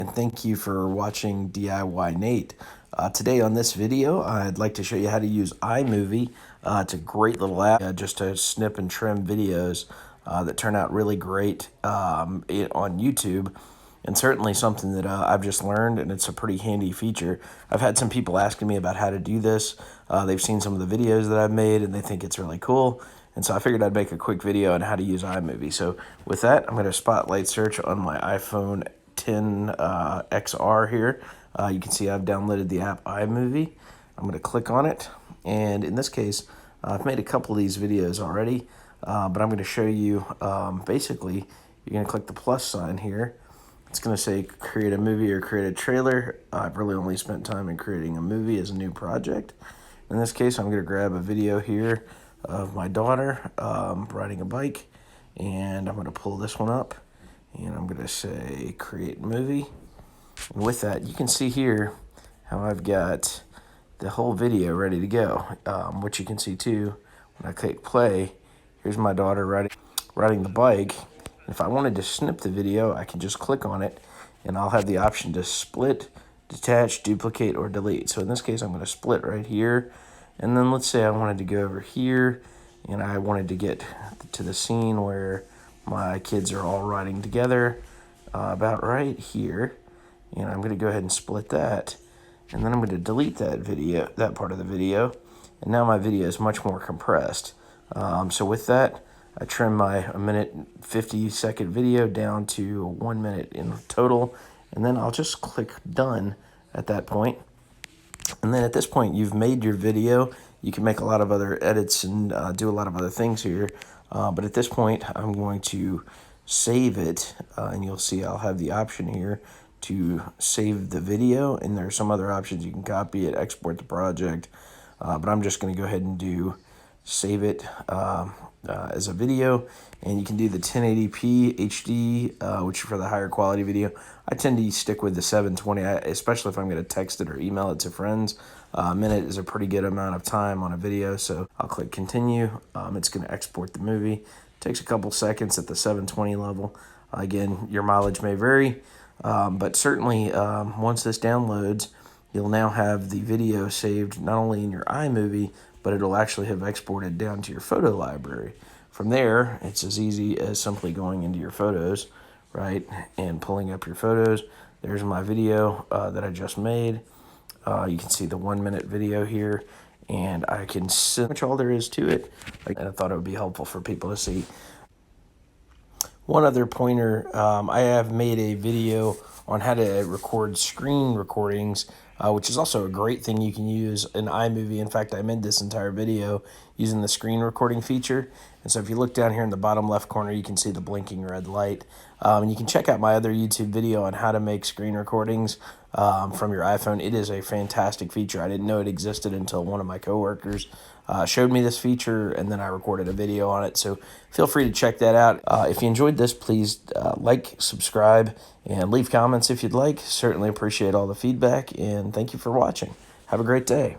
and thank you for watching DIYNate. Today on this video, I'd like to show you how to use iMovie. It's a great little app just to snip and trim videos that turn out really great on YouTube. And certainly something that I've just learned, and it's a pretty handy feature. I've had some people asking me about how to do this. They've seen some of the videos that I've made, and they think it's really cool. And so I figured I'd make a quick video on how to use iMovie. So with that, I'm going to spotlight search on my iPhone 10 XR here. You can see I've downloaded the app iMovie. I'm going to click on it. And in this case, I've made a couple of these videos already. But I'm going to show you, basically, you're going to click the plus sign here. It's going to say create a movie or create a trailer. I've really only spent time in creating a movie as a new project. In this case, I'm going to grab a video here of my daughter riding a bike, and I'm going to pull this one up, and I'm going to say create movie. And with that, you can see here how I've got the whole video ready to go, which you can see too when I click play. Here's my daughter riding the bike. If I wanted to snip the video, I can just click on it, and I'll have the option to split, detach, duplicate, or delete. So in this case, I'm going to split right here. And then let's say I wanted to go over here, and I wanted to get to the scene where my kids are all riding together, about right here. And I'm going to go ahead and split that. And then I'm going to delete that part of the video. And now my video is much more compressed. So with that, I trim my 1:50 video down to 1 minute in total, and then I'll just click done at that point. And then at this point, you've made your video. You can make a lot of other edits and do a lot of other things here. But at this point, I'm going to save it, and you'll see I'll have the option here to save the video, and there are some other options. You can copy it, export the project, but I'm just going to go ahead and do save it as a video, and you can do the 1080p HD, which for the higher quality video. I tend to stick with the 720, especially if I'm going to text it or email it to friends. A minute is a pretty good amount of time on a video, so I'll click continue. It's going to export the movie. It takes a couple seconds at the 720 level. Again, your mileage may vary, but certainly once this downloads, you'll now have the video saved not only in your iMovie, but it'll actually have exported down to your photo library. From there, it's as easy as simply going into your photos, right, and pulling up your photos. There's my video that I just made. You can see the 1 minute video here, and I can see much all there is to it, and I thought it would be helpful for people to see. One other pointer, I have made a video on how to record screen recordings, which is also a great thing you can use in iMovie. In fact, I made this entire video using the screen recording feature. And so if you look down here in the bottom left corner, you can see the blinking red light. And you can check out my other YouTube video on how to make screen recordings from your iPhone. It is a fantastic feature. I didn't know it existed until one of my coworkers showed me this feature, and then I recorded a video on it. So feel free to check that out. If you enjoyed this, please like, subscribe, and leave comments if you'd like. Certainly appreciate all the feedback, and thank you for watching. Have a great day.